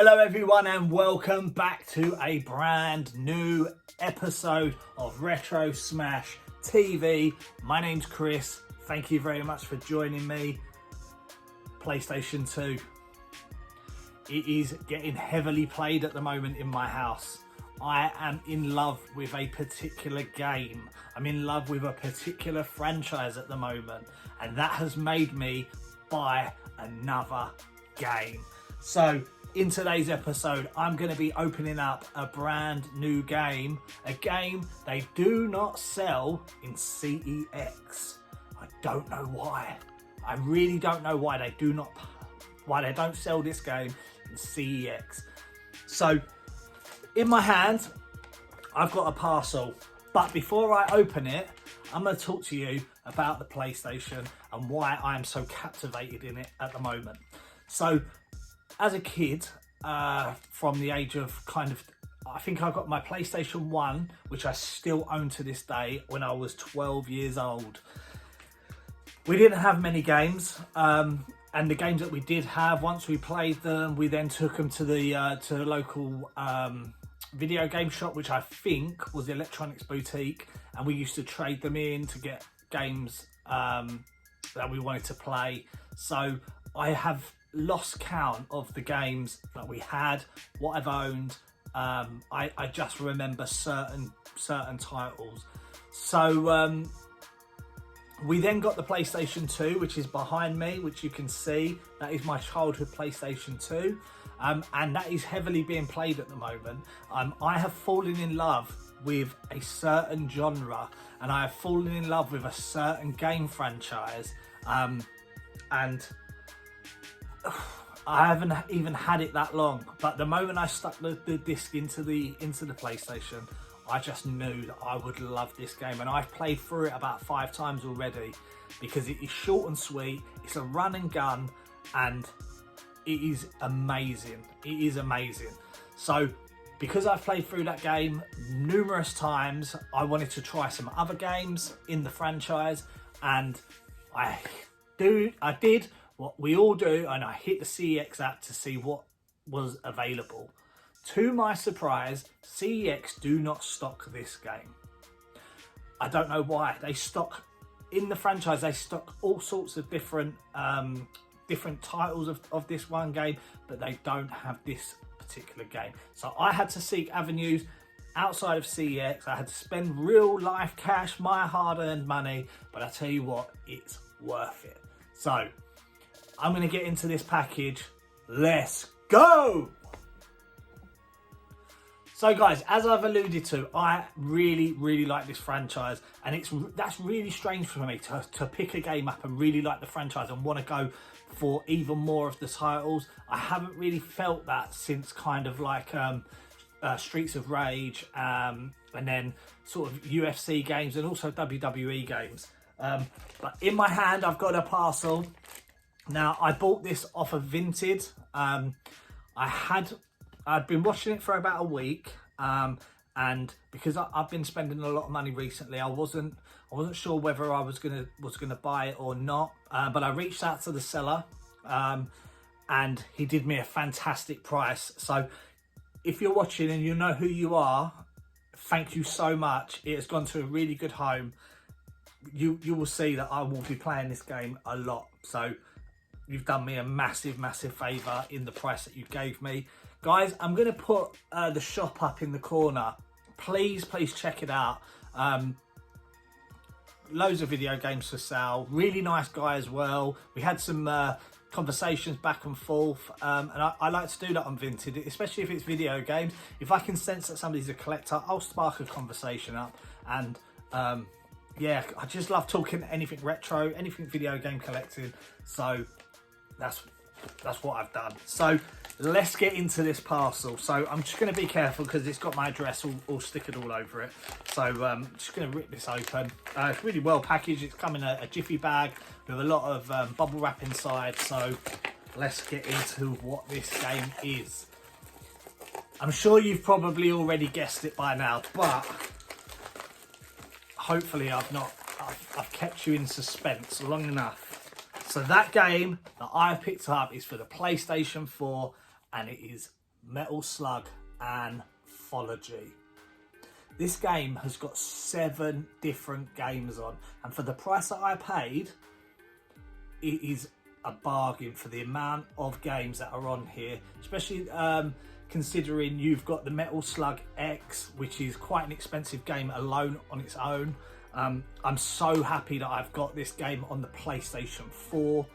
Hello everyone and welcome back to a brand new episode of Retro Smash TV. My name's Chris. Thank you very much for joining me. PlayStation 2. It is getting heavily played at the moment in my house. I am in love with a particular game. I'm in love with a particular franchise at the moment, and that has made me buy another game. So in today's episode, I'm going to be opening up a brand new game, a game they do not sell in CEX. I don't know why. I really don't know why they don't sell this game in CEX. So in my hand, I've got a parcel, but before I open it, I'm going to talk to you about the PlayStation and why I am so captivated in it at the moment. So as a kid, from the age of I think I got my PlayStation 1, which I still own to this day, when I was 12 years old. We didn't have many games, and the games that we did have, once we played them, we then took them to the local video game shop, which I think was the Electronics Boutique, and we used to trade them in to get games that we wanted to play. So I have lost count of the games that we had, what I've owned. I just remember certain titles. So we then got the PlayStation 2, which is behind me, which you can see. That is my childhood PlayStation 2, and that is heavily being played at the moment. I have fallen in love with a certain genre, and I have fallen in love with a certain game franchise, and I haven't even had it that long, but the moment I stuck the disc into the PlayStation, I just knew that I would love this game, and I've played through it about 5 times already because it is short and sweet. It's a run and gun, and it is amazing. It is amazing. So because I've played through that game numerous times, I wanted to try some other games in the franchise, and I did what we all do, and I hit the CEX app to see what was available. To my surprise, CEX do not stock this game. I don't know why. They stock, in the franchise, they stock all sorts of different titles of this one game, but they don't have this particular game. So I had to seek avenues outside of CEX. I had to spend real life cash, my hard-earned money, but I tell you what, it's worth it. So I'm going to get into this package. Let's go! So guys, as I've alluded to, I really like this franchise, and that's really strange for me to pick a game up and really like the franchise and want to go for even more of the titles. I haven't really felt that since kind of like Streets of Rage, and then sort of UFC games and also WWE games. But in my hand, I've got a parcel. Now, I bought this off of Vinted. I'd been watching it for about a week, and because I've been spending a lot of money recently, I wasn't sure whether I was gonna buy it or not. But I reached out to the seller, and he did me a fantastic price. So if you're watching and you know who you are, thank you so much. It has gone to a really good home. You will see that I will be playing this game a lot. So you've done me a massive favour in the price that you gave me. Guys, I'm going to put the shop up in the corner. Please check it out. Loads of video games for sale. Really nice guy as well. We had some conversations back and forth. And I like to do that on Vinted, especially if it's video games. If I can sense that somebody's a collector, I'll spark a conversation up. And yeah, I just love talking anything retro, anything video game collecting. So that's what I've done. So let's get into this parcel. So I'm just going to be careful because it's got my address all stickered all over it. So I'm just going to rip this open. It's really well packaged. It's come in a jiffy bag with a lot of bubble wrap inside. So let's get into what this game is. I'm sure you've probably already guessed it by now, but hopefully I've kept you in suspense long enough. So that game that I've picked up is for the PlayStation 4, and it is Metal Slug Anthology. This game has got 7 different games on, and for the price that I paid, it is a bargain for the amount of games that are on here, especially considering you've got the Metal Slug X, which is quite an expensive game alone on its own. I'm so happy that I've got this game on the PlayStation 4.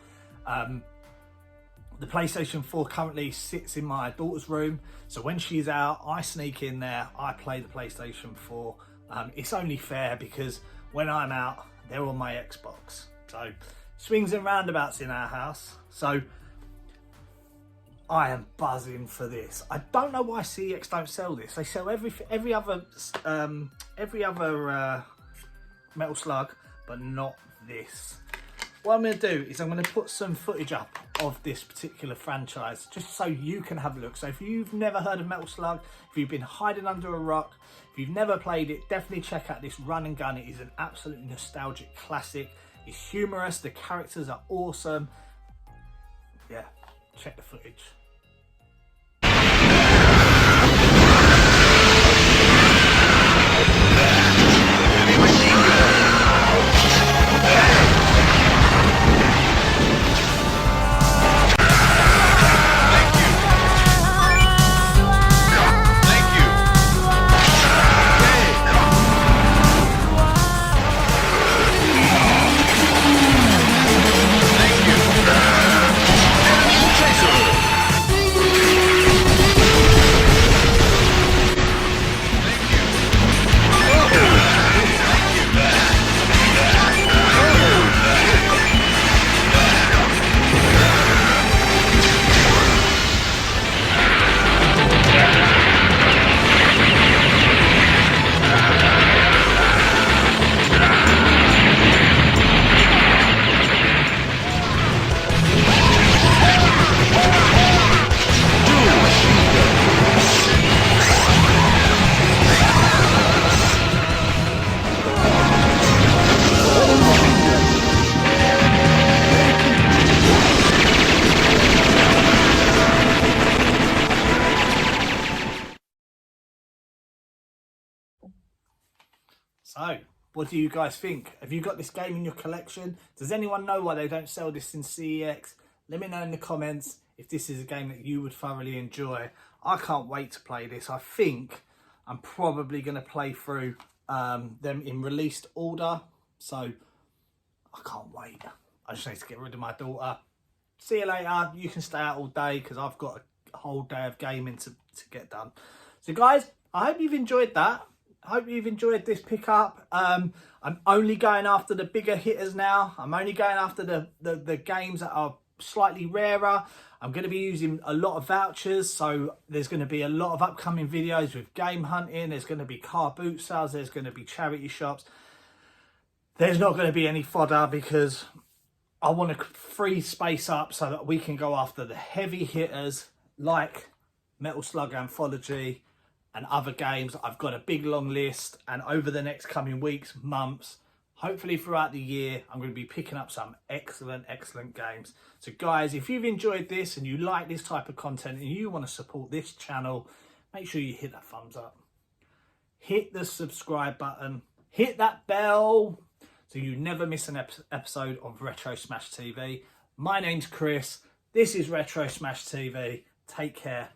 The PlayStation 4 currently sits in my daughter's room, so when she's out, I sneak in there, I play the PlayStation 4. It's only fair because when I'm out, they're on my Xbox. So swings and roundabouts in our house. So I am buzzing for this. I don't know why CEX don't sell this. They sell every other Metal Slug, but not this. What I'm going to do is I'm going to put some footage up of this particular franchise just so you can have a look. So if you've never heard of Metal Slug, if you've been hiding under a rock, if you've never played it, definitely check out this run and gun. It is an absolutely nostalgic classic. It's humorous, the characters are awesome. Yeah, check the footage. So, what do you guys think? Have you got this game in your collection? Does anyone know why they don't sell this in CEX? Let me know in the comments if this is a game that you would thoroughly enjoy. I can't wait to play this. I think I'm probably going to play through them in released order. So, I can't wait. I just need to get rid of my daughter. See you later. You can stay out all day because I've got a whole day of gaming to get done. So, guys, I hope you've enjoyed that. I hope you've enjoyed this pickup. I'm only going after the bigger hitters now. I'm only going after the games that are slightly rarer. I'm going to be using a lot of vouchers, so there's going to be a lot of upcoming videos with game hunting. There's going to be car boot sales. There's going to be charity shops. There's not going to be any fodder because I want to free space up so that we can go after the heavy hitters like Metal Slug Anthology and other games. I've got a big long list, and over the next coming weeks, months, hopefully throughout the year, I'm going to be picking up some excellent games. So guys, if you've enjoyed this and you like this type of content and you want to support this channel, make sure you hit that thumbs up, hit the subscribe button, hit that bell so you never miss an episode of Retro Smash TV. My name's Chris, this is Retro Smash TV. Take care.